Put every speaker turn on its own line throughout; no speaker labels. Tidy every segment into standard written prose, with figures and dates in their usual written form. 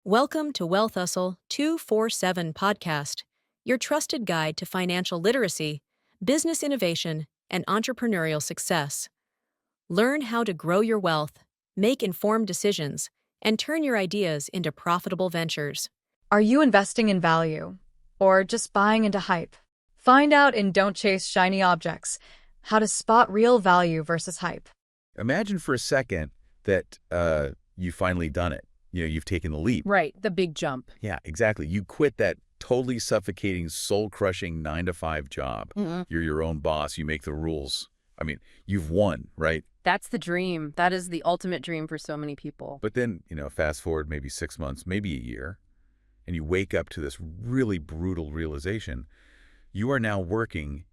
Welcome to Wealth Hustle 247 podcast, your trusted guide to financial literacy, business innovation, and entrepreneurial success. Learn how to grow your wealth, make informed decisions, and turn your ideas into profitable ventures.
Are you investing in value or just buying into hype? Find out in Don't Chase Shiny Objects how to spot real value versus hype.
Imagine for a second that you've finally done it. You've taken the leap.
Right, the big jump.
Yeah, exactly. You quit that totally suffocating, soul-crushing 9-to-5 job. You're your own boss. You make the rules. I mean, you've won, right?
That's the dream. That is the ultimate dream for so many people.
But then, fast forward maybe 6 months, maybe a year, and you wake up to this really brutal realization. You are now working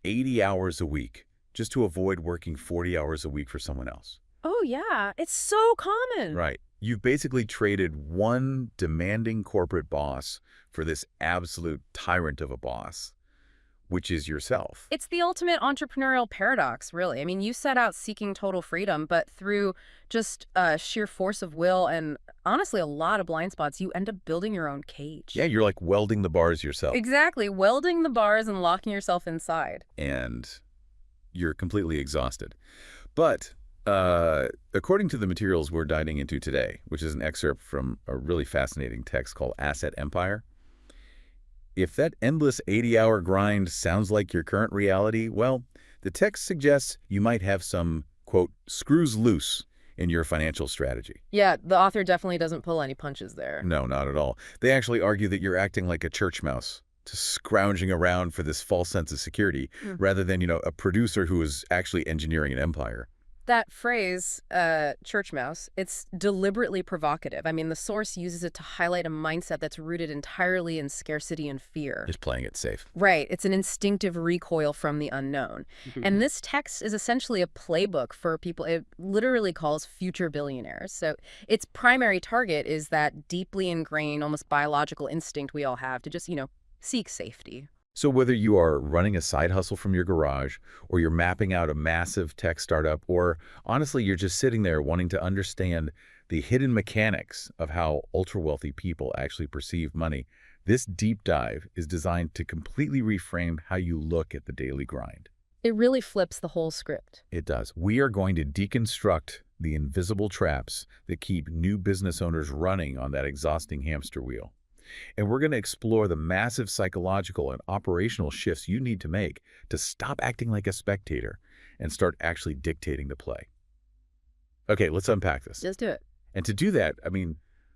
80 hours a week just to avoid working 40 hours a week for someone else.
Oh, yeah. It's so common.
Right. You've basically traded one demanding corporate boss for this absolute tyrant of a boss, which is yourself.
It's the ultimate entrepreneurial paradox, really. I mean, you set out seeking total freedom, but through just sheer force of will and honestly a lot of blind spots, you end up building your own cage.
Yeah, you're like welding the bars yourself.
Exactly. Welding the bars and locking yourself inside.
And you're completely exhausted. But according to the materials we're diving into today, which is an excerpt from a really fascinating text called Asset Empire, if that endless 80-hour grind sounds like your current reality, well, the text suggests you might have some, quote, screws loose in your financial strategy.
Yeah, the author definitely doesn't pull any punches there.
No, not at all. They actually argue that you're acting like a church mouse, just scrounging around for this false sense of security, rather than, a producer who is actually engineering an empire.
That phrase, church mouse, it's deliberately provocative. I mean, the source uses it to highlight a mindset that's rooted entirely in scarcity and fear.
Just playing it safe.
Right. It's an instinctive recoil from the unknown. And this text is essentially a playbook for people. It literally calls future billionaires. So its primary target is that deeply ingrained, almost biological instinct we all have to just, seek safety.
So whether you are running a side hustle from your garage, or you're mapping out a massive tech startup, or honestly, you're just sitting there wanting to understand the hidden mechanics of how ultra-wealthy people actually perceive money, this deep dive is designed to completely reframe how you look at the daily grind.
It really flips the whole script.
It does. We are going to deconstruct the invisible traps that keep new business owners running on that exhausting hamster wheel. And we're going to explore the massive psychological and operational shifts you need to make to stop acting like a spectator and start actually dictating the play. Okay, let's unpack this.
Just do it.
And to do that,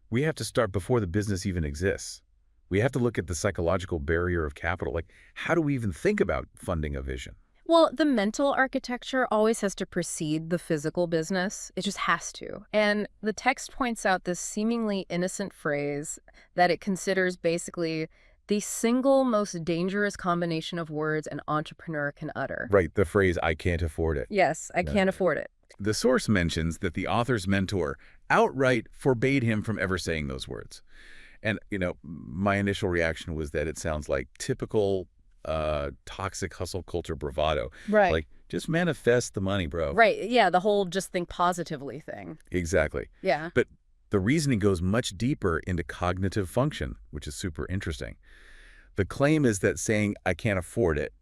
we have to start before the business even exists. We have to look at the psychological barrier of capital. Like, how do we even think about funding a vision?
Well, the mental architecture always has to precede the physical business. It just has to. And the text points out this seemingly innocent phrase that it considers basically the single most dangerous combination of words an entrepreneur can utter.
Right, the phrase, I can't afford it.
Yes, I can't afford it.
The source mentions that the author's mentor outright forbade him from ever saying those words. And, my initial reaction was that it sounds like typical toxic hustle culture bravado.
Right.
Like, just manifest the money, bro.
Right. Yeah, the whole just think positively thing.
Exactly.
Yeah.
But the reasoning goes much deeper into cognitive function, which is super interesting. The claim is that saying, I can't afford it,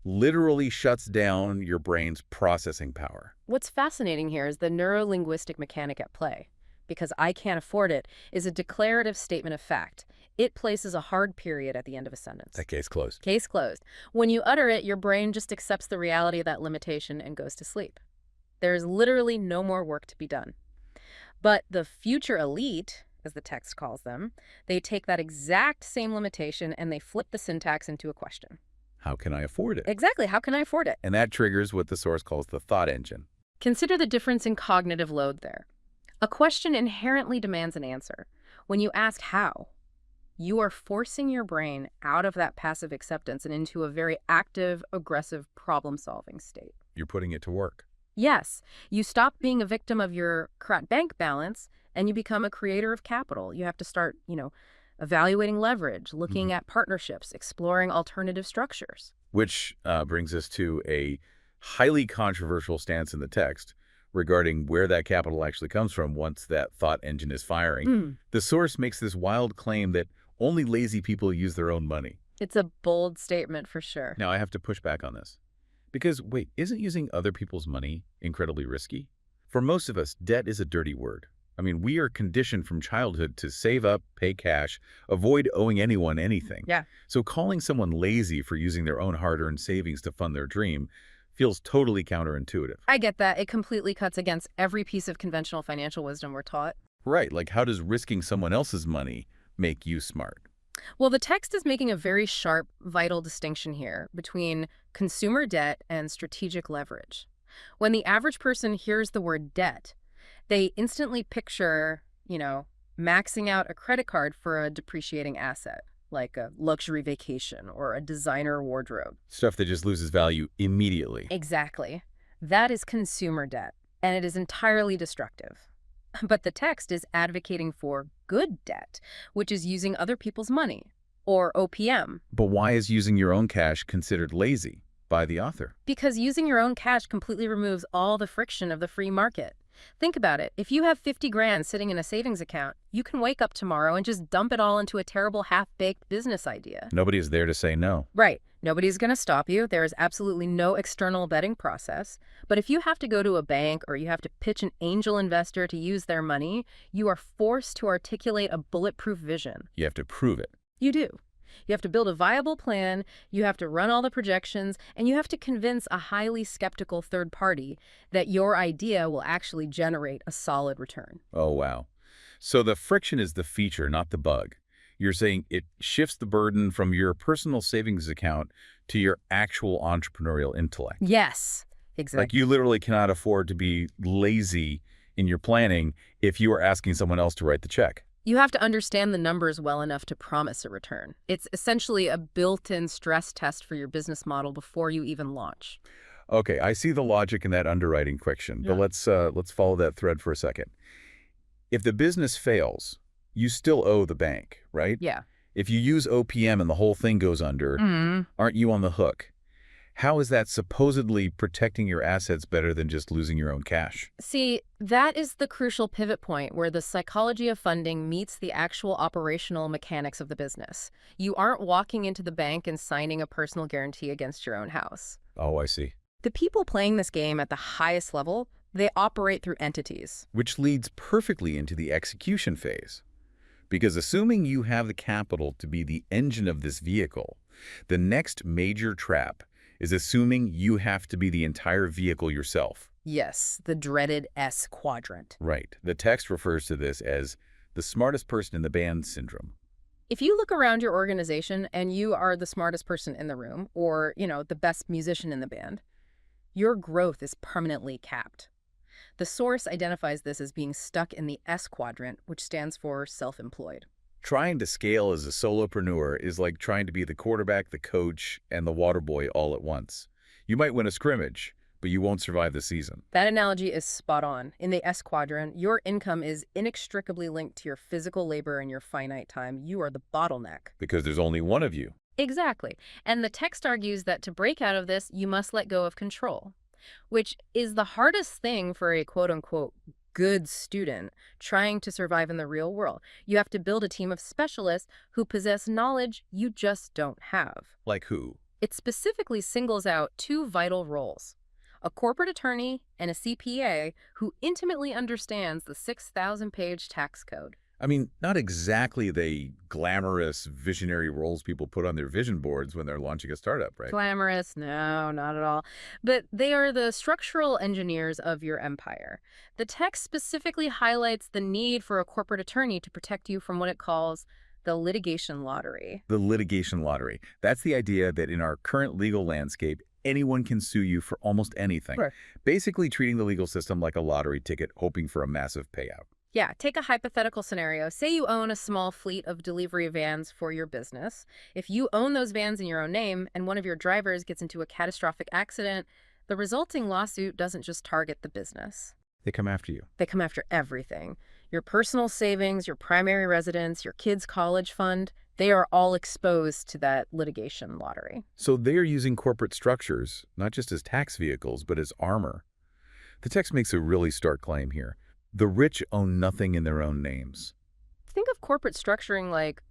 literally shuts down your brain's processing power.
What's fascinating here is the neurolinguistic mechanic at play. Because I can't afford it is a declarative statement of fact. It places a hard period at the end of a sentence.
That case closed.
Case closed. When you utter it, your brain just accepts the reality of that limitation and goes to sleep. There's literally no more work to be done. But the future elite, as the text calls them, they take that exact same limitation and they flip the syntax into a question.
How can I afford it?
Exactly. How can I afford it?
And that triggers what the source calls the thought engine.
Consider the difference in cognitive load there. A question inherently demands an answer. When you ask how, you are forcing your brain out of that passive acceptance and into a very active, aggressive problem-solving state.
You're putting it to work.
Yes, you stop being a victim of your crap bank balance and you become a creator of capital. You have to start, evaluating leverage, looking at partnerships, exploring alternative structures.
Which brings us to a highly controversial stance in the text, regarding where that capital actually comes from once that thought engine is firing. The source makes this wild claim that only lazy people use their own money.
It's a bold statement for sure.
Now, I have to push back on this. Because, wait, isn't using other people's money incredibly risky? For most of us, debt is a dirty word. I mean, we are conditioned from childhood to save up, pay cash, avoid owing anyone anything.
Yeah.
So calling someone lazy for using their own hard-earned savings to fund their dream feels totally counterintuitive.
I get that. It completely cuts against every piece of conventional financial wisdom we're taught.
Right, like how does risking someone else's money make you smart?
Well, the text is making a very sharp, vital distinction here between consumer debt and strategic leverage. When the average person hears the word debt, they instantly picture, maxing out a credit card for a depreciating asset, like a luxury vacation or a designer wardrobe.
Stuff that just loses value immediately.
Exactly. That is consumer debt, and it is entirely destructive. But the text is advocating for good debt, which is using other people's money, or OPM.
But why is using your own cash considered lazy by the author?
Because using your own cash completely removes all the friction of the free market. Think about it. If you have 50 grand sitting in a savings account, you can wake up tomorrow and just dump it all into a terrible half-baked business idea.
Nobody is there to say no.
Right. Nobody's going to stop you. There is absolutely no external vetting process. But if you have to go to a bank or you have to pitch an angel investor to use their money, you are forced to articulate a bulletproof vision.
You have to prove it.
You do. You have to build a viable plan, you have to run all the projections, and you have to convince a highly skeptical third party that your idea will actually generate a solid return.
Oh, wow. So the friction is the feature, not the bug. You're saying it shifts the burden from your personal savings account to your actual entrepreneurial intellect.
Yes, exactly.
Like you literally cannot afford to be lazy in your planning if you are asking someone else to write the check.
You have to understand the numbers well enough to promise a return. It's essentially a built-in stress test for your business model before you even launch.
Okay, I see the logic in that underwriting question, but let's follow that thread for a second. If the business fails, you still owe the bank, right?
Yeah.
If you use OPM and the whole thing goes under, aren't you on the hook? How is that supposedly protecting your assets better than just losing your own cash?
See, that is the crucial pivot point where the psychology of funding meets the actual operational mechanics of the business. You aren't walking into the bank and signing a personal guarantee against your own house.
Oh, I see.
The people playing this game at the highest level, they operate through entities.
Which leads perfectly into the execution phase. Because assuming you have the capital to be the engine of this vehicle, the next major trap is assuming you have to be the entire vehicle yourself.
Yes, the dreaded S quadrant.
Right. The text refers to this as the smartest person in the band syndrome.
If you look around your organization and you are the smartest person in the room or, the best musician in the band, your growth is permanently capped. The source identifies this as being stuck in the S quadrant, which stands for self-employed.
Trying to scale as a solopreneur is like trying to be the quarterback, the coach, and the water boy all at once. You might win a scrimmage, but you won't survive the season.
That analogy is spot on. In the S quadrant, your income is inextricably linked to your physical labor and your finite time. You are the bottleneck.
Because there's only one of you.
Exactly. And the text argues that to break out of this, you must let go of control, which is the hardest thing for a quote-unquote good student trying to survive in the real world. You have to build a team of specialists who possess knowledge you just don't have.
Like who?
It specifically singles out two vital roles: a corporate attorney and a CPA who intimately understands the 6,000-page tax code.
I mean, not exactly the glamorous visionary roles people put on their vision boards when they're launching a startup, right?
Glamorous? No, not at all. But they are the structural engineers of your empire. The text specifically highlights the need for a corporate attorney to protect you from what it calls the litigation lottery.
The litigation lottery. That's the idea that in our current legal landscape, anyone can sue you for almost anything.
Sure.
Basically treating the legal system like a lottery ticket, hoping for a massive payout.
Yeah, take a hypothetical scenario. Say you own a small fleet of delivery vans for your business. If you own those vans in your own name and one of your drivers gets into a catastrophic accident, the resulting lawsuit doesn't just target the business.
They come after you.
They come after everything. Your personal savings, your primary residence, your kids' college fund, they are all exposed to that litigation lottery.
So they're using corporate structures, not just as tax vehicles, but as armor. The text makes a really stark claim here. The rich own nothing in their own names.
Think of corporate structuring like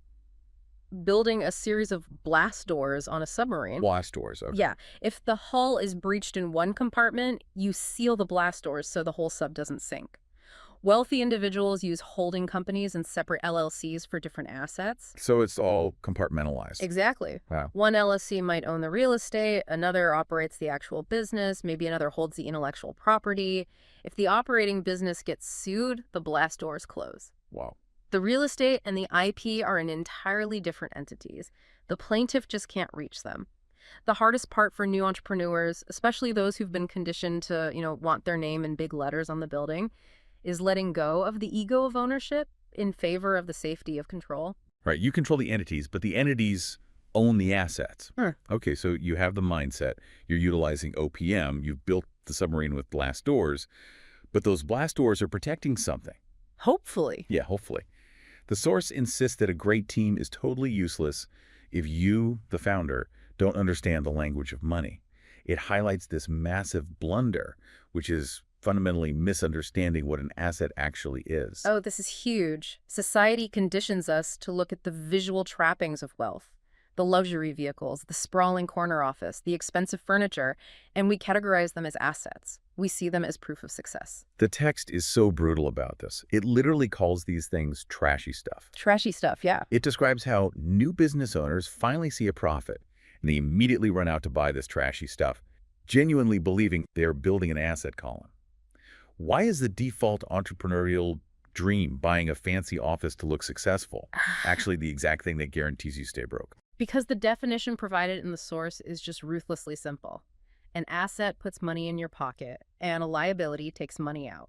building a series of blast doors on a submarine.
Blast doors, okay.
Yeah, if the hull is breached in one compartment, you seal the blast doors so the whole sub doesn't sink. Wealthy individuals use holding companies and separate LLCs for different assets.
So it's all compartmentalized.
Exactly.
Wow.
One LLC might own the real estate, another operates the actual business, maybe another holds the intellectual property. If the operating business gets sued, the blast doors close.
Wow.
The real estate and the IP are in entirely different entities. The plaintiff just can't reach them. The hardest part for new entrepreneurs, especially those who've been conditioned to, want their name in big letters on the building, is letting go of the ego of ownership in favor of the safety of control.
Right. You control the entities, but the entities own the assets.
Hmm.
Okay, so you have the mindset. You're utilizing OPM. You've built the submarine with blast doors, but those blast doors are protecting something.
Hopefully.
Yeah, hopefully. The source insists that a great team is totally useless if you, the founder, don't understand the language of money. It highlights this massive blunder, which is fundamentally misunderstanding what an asset actually is.
Oh, this is huge. Society conditions us to look at the visual trappings of wealth, the luxury vehicles, the sprawling corner office, the expensive furniture, and we categorize them as assets. We see them as proof of success.
The text is so brutal about this. It literally calls these things trashy stuff.
Trashy stuff, yeah.
It describes how new business owners finally see a profit, and they immediately run out to buy this trashy stuff, genuinely believing they're building an asset column. Why is the default entrepreneurial dream, buying a fancy office to look successful, actually the exact thing that guarantees you stay broke?
Because the definition provided in the source is just ruthlessly simple. An asset puts money in your pocket, and a liability takes money out.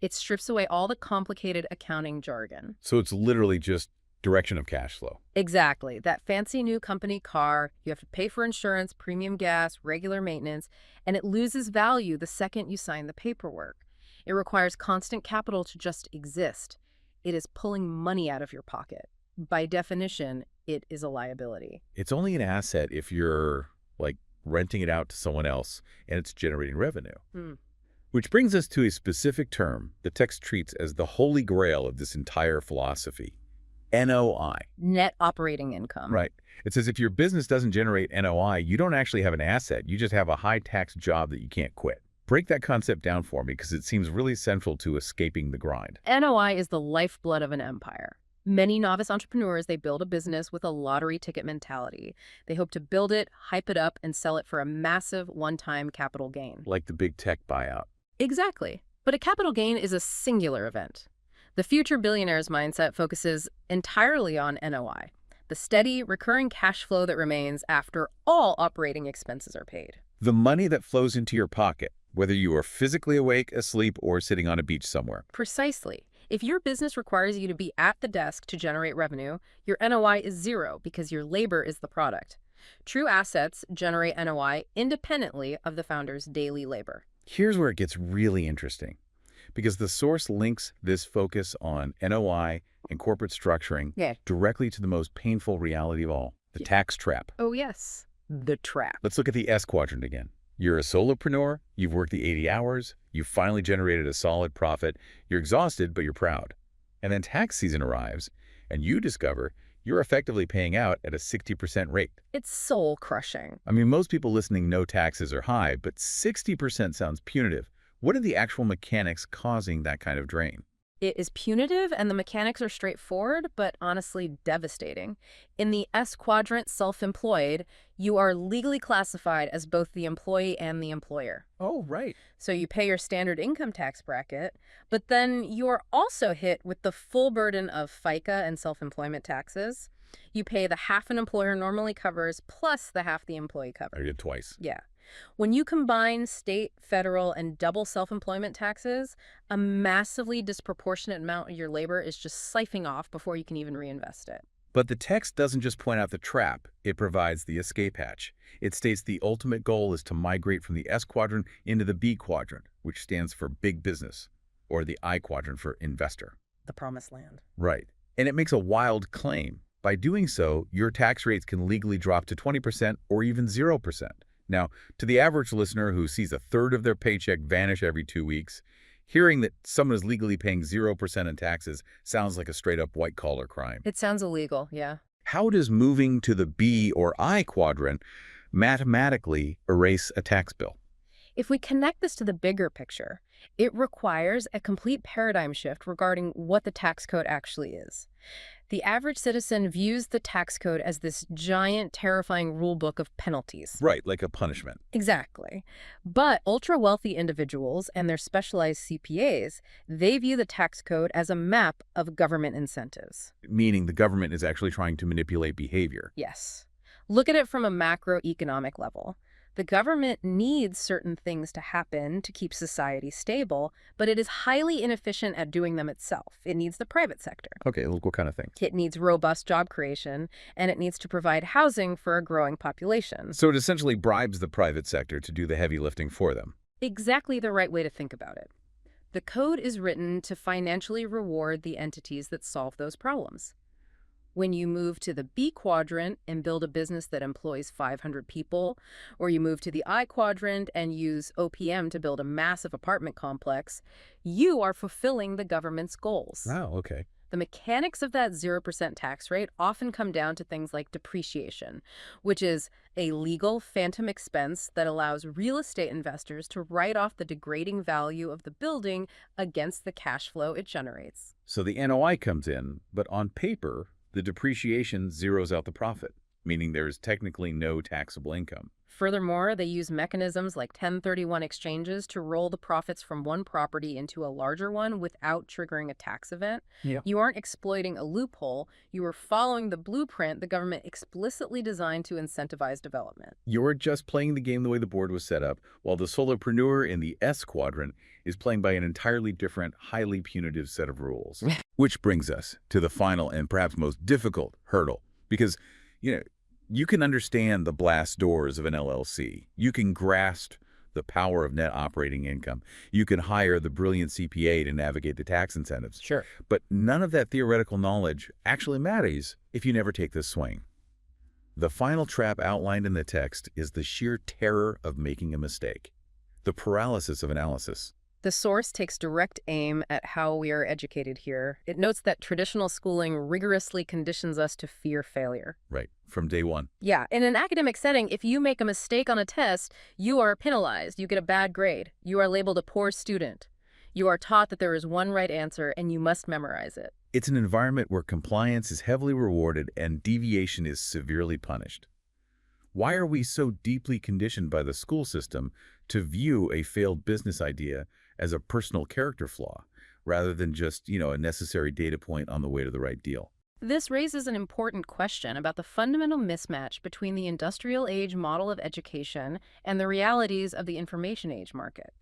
It strips away all the complicated accounting jargon.
So it's literally just direction of cash flow.
Exactly. That fancy new company car, you have to pay for insurance, premium gas, regular maintenance, and it loses value the second you sign the paperwork. It requires constant capital to just exist. It is pulling money out of your pocket. By definition, it is a liability.
It's only an asset if you're, like, renting it out to someone else and it's generating revenue. Which brings us to a specific term the text treats as the holy grail of this entire philosophy: NOI.
Net operating income.
Right. It says if your business doesn't generate NOI, you don't actually have an asset. You just have a high-tax job that you can't quit. Break that concept down for me, because it seems really central to escaping the grind.
NOI is the lifeblood of an empire. Many novice entrepreneurs, they build a business with a lottery ticket mentality. They hope to build it, hype it up, and sell it for a massive one-time capital gain.
Like the big tech buyout.
Exactly. But a capital gain is a singular event. The future billionaire's mindset focuses entirely on NOI, the steady, recurring cash flow that remains after all operating expenses are paid.
The money that flows into your pocket, whether you are physically awake, asleep, or sitting on a beach somewhere.
Precisely. If your business requires you to be at the desk to generate revenue, your NOI is zero because your labor is the product. True assets generate NOI independently of the founder's daily labor.
Here's where it gets really interesting, because the source links this focus on NOI and corporate structuring directly to the most painful reality of all, the tax trap.
Oh, yes. The trap.
Let's look at the S quadrant again. You're a solopreneur, you've worked the 80 hours, you've finally generated a solid profit, you're exhausted, but you're proud. And then tax season arrives, and you discover you're effectively paying out at a 60% rate.
It's soul-crushing.
I mean, most people listening know taxes are high, but 60% sounds punitive. What are the actual mechanics causing that kind of drain?
It is punitive, and the mechanics are straightforward, but honestly devastating. In the S quadrant, self-employed, you are legally classified as both the employee and the employer.
Oh, right.
So you pay your standard income tax bracket, but then you are also hit with the full burden of FICA and self-employment taxes. You pay the half an employer normally covers plus the half the employee covers.
I did twice.
Yeah. When you combine state, federal, and double self-employment taxes, a massively disproportionate amount of your labor is just siphoning off before you can even reinvest it.
But the text doesn't just point out the trap, it provides the escape hatch. It states the ultimate goal is to migrate from the S quadrant into the B quadrant, which stands for big business, or the I quadrant for investor.
The promised land.
Right. And it makes a wild claim. By doing so, your tax rates can legally drop to 20% or even 0%. Now, to the average listener who sees a third of their paycheck vanish every 2 weeks, hearing that someone is legally paying 0% in taxes sounds like a straight-up white-collar crime.
It sounds illegal, yeah.
How does moving to the B or I quadrant mathematically erase a tax bill?
If we connect this to the bigger picture, it requires a complete paradigm shift regarding what the tax code actually is. The average citizen views the tax code as this giant, terrifying rule book of penalties.
Right, like a punishment.
Exactly. But ultra-wealthy individuals and their specialized CPAs, they view the tax code as a map of government incentives.
Meaning the government is actually trying to manipulate behavior.
Yes. Look at it from a macroeconomic level. The government needs certain things to happen to keep society stable, but it is highly inefficient at doing them itself. It needs the private sector.
Okay, look, what kind of things?
It needs robust job creation, and it needs to provide housing for a growing population.
So it essentially bribes the private sector to do the heavy lifting for them.
Exactly the right way to think about it. The code is written to financially reward the entities that solve those problems. When you move to the B quadrant and build a business that employs 500 people, or you move to the I quadrant and use OPM to build a massive apartment complex, you are fulfilling the government's goals.
Wow, okay.
The mechanics of that 0% tax rate often come down to things like depreciation, which is a legal phantom expense that allows real estate investors to write off the degrading value of the building against the cash flow it generates.
So the NOI comes in, but on paper, the depreciation zeroes out the profit, meaning there is technically no taxable income.
Furthermore, they use mechanisms like 1031 exchanges to roll the profits from one property into a larger one without triggering a tax event.
Yeah.
You aren't exploiting a loophole. You are following the blueprint the government explicitly designed to incentivize development.
You're just playing the game the way the board was set up, while the solopreneur in the S quadrant is playing by an entirely different, highly punitive set of rules. Which brings us to the final and perhaps most difficult hurdle. Because, you can understand the blast doors of an LLC. You can grasp the power of net operating income. You can hire the brilliant CPA to navigate the tax incentives.
Sure.
But none of that theoretical knowledge actually matters if you never take this swing. The final trap outlined in the text is the sheer terror of making a mistake, the paralysis of analysis.
The source takes direct aim at how we are educated here. It notes that traditional schooling rigorously conditions us to fear failure.
Right, from day one.
Yeah, in an academic setting, if you make a mistake on a test, you are penalized. You get a bad grade. You are labeled a poor student. You are taught that there is one right answer and you must memorize it.
It's an environment where compliance is heavily rewarded and deviation is severely punished. Why are we so deeply conditioned by the school system to view a failed business idea as a personal character flaw, rather than just, a necessary data point on the way to the right deal?
This raises an important question about the fundamental mismatch between the industrial age model of education and the realities of the information age market.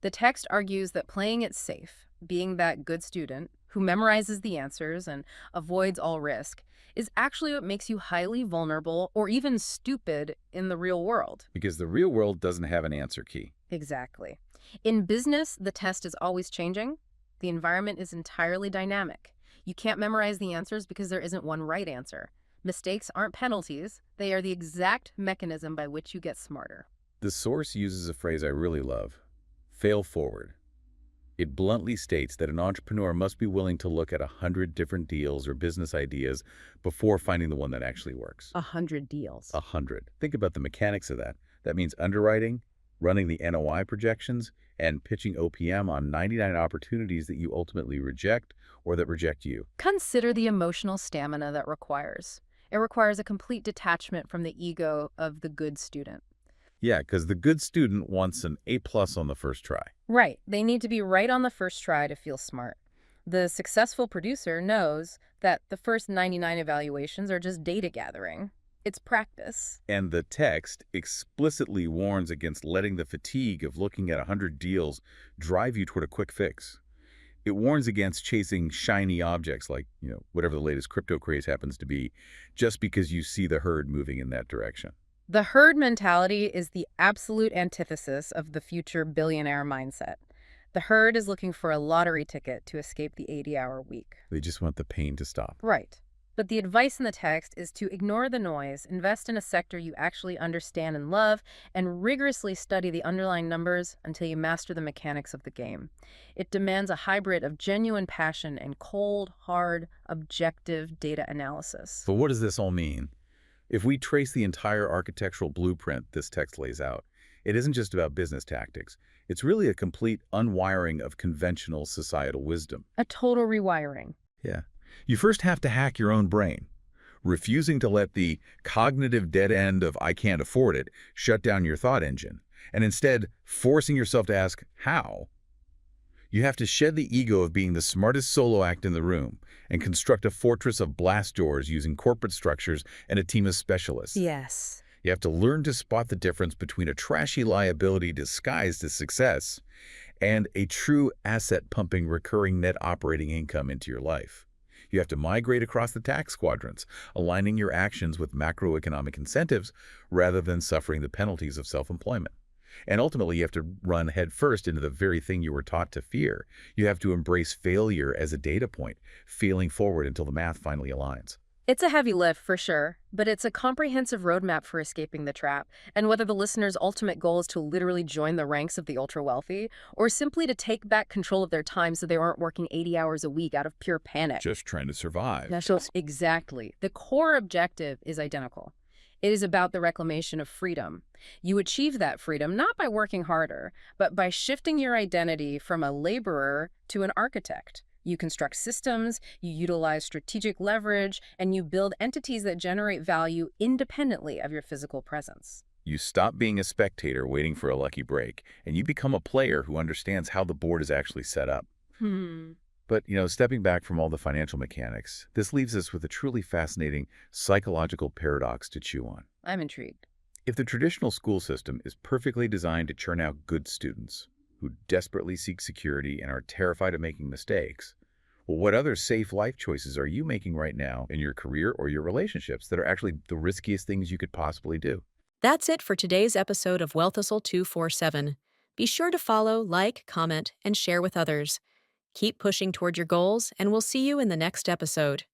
The text argues that playing it safe, being that good student who memorizes the answers and avoids all risk, is actually what makes you highly vulnerable or even stupid in the real world.
Because the real world doesn't have an answer key.
Exactly. In business, the test is always changing. The environment is entirely dynamic. You can't memorize the answers because there isn't one right answer. Mistakes aren't penalties. They are the exact mechanism by which you get smarter.
The source uses a phrase I really love, fail forward. It bluntly states that an entrepreneur must be willing to look at 100 different deals or business ideas before finding the one that actually works.
100 deals.
100. Think about the mechanics of that. That means underwriting, running the NOI projections, and pitching OPM on 99 opportunities that you ultimately reject or that reject you.
Consider the emotional stamina that requires. It requires a complete detachment from the ego of the good student.
Yeah, because the good student wants an A+ on the first try.
Right. They need to be right on the first try to feel smart. The successful producer knows that the first 99 evaluations are just data gathering. It's practice.
And the text explicitly warns against letting the fatigue of looking at 100 deals drive you toward a quick fix. It warns against chasing shiny objects like, whatever the latest crypto craze happens to be, just because you see the herd moving in that direction.
The herd mentality is the absolute antithesis of the future billionaire mindset. The herd is looking for a lottery ticket to escape the 80-hour week.
They just want the pain to stop.
Right. But the advice in the text is to ignore the noise, invest in a sector you actually understand and love, and rigorously study the underlying numbers until you master the mechanics of the game. It demands a hybrid of genuine passion and cold, hard, objective data analysis.
So what does this all mean? If we trace the entire architectural blueprint this text lays out, it isn't just about business tactics. It's really a complete unwiring of conventional societal wisdom.
A total rewiring.
Yeah. You first have to hack your own brain, refusing to let the cognitive dead end of "I can't afford it" shut down your thought engine, and instead forcing yourself to ask, how? You have to shed the ego of being the smartest solo act in the room and construct a fortress of blast doors using corporate structures and a team of specialists.
Yes.
You have to learn to spot the difference between a trashy liability disguised as success and a true asset-pumping recurring net operating income into your life. You have to migrate across the tax quadrants, aligning your actions with macroeconomic incentives rather than suffering the penalties of self-employment. And ultimately, you have to run headfirst into the very thing you were taught to fear. You have to embrace failure as a data point, failing forward until the math finally aligns.
It's a heavy lift, for sure, but it's a comprehensive roadmap for escaping the trap. And whether the listener's ultimate goal is to literally join the ranks of the ultra-wealthy, or simply to take back control of their time so they aren't working 80 hours a week out of pure panic.
Just trying to survive.
Exactly. The core objective is identical. It is about the reclamation of freedom. You achieve that freedom not by working harder, but by shifting your identity from a laborer to an architect. You construct systems, you utilize strategic leverage, and you build entities that generate value independently of your physical presence.
You stop being a spectator waiting for a lucky break, and you become a player who understands how the board is actually set up. But, stepping back from all the financial mechanics, this leaves us with a truly fascinating psychological paradox to chew on.
I'm intrigued.
If the traditional school system is perfectly designed to churn out good students who desperately seek security and are terrified of making mistakes, well, what other safe life choices are you making right now in your career or your relationships that are actually the riskiest things you could possibly do?
That's it for today's episode of Wealth Hustle 247. Be sure to follow, like, comment, and share with others. Keep pushing toward your goals, and we'll see you in the next episode.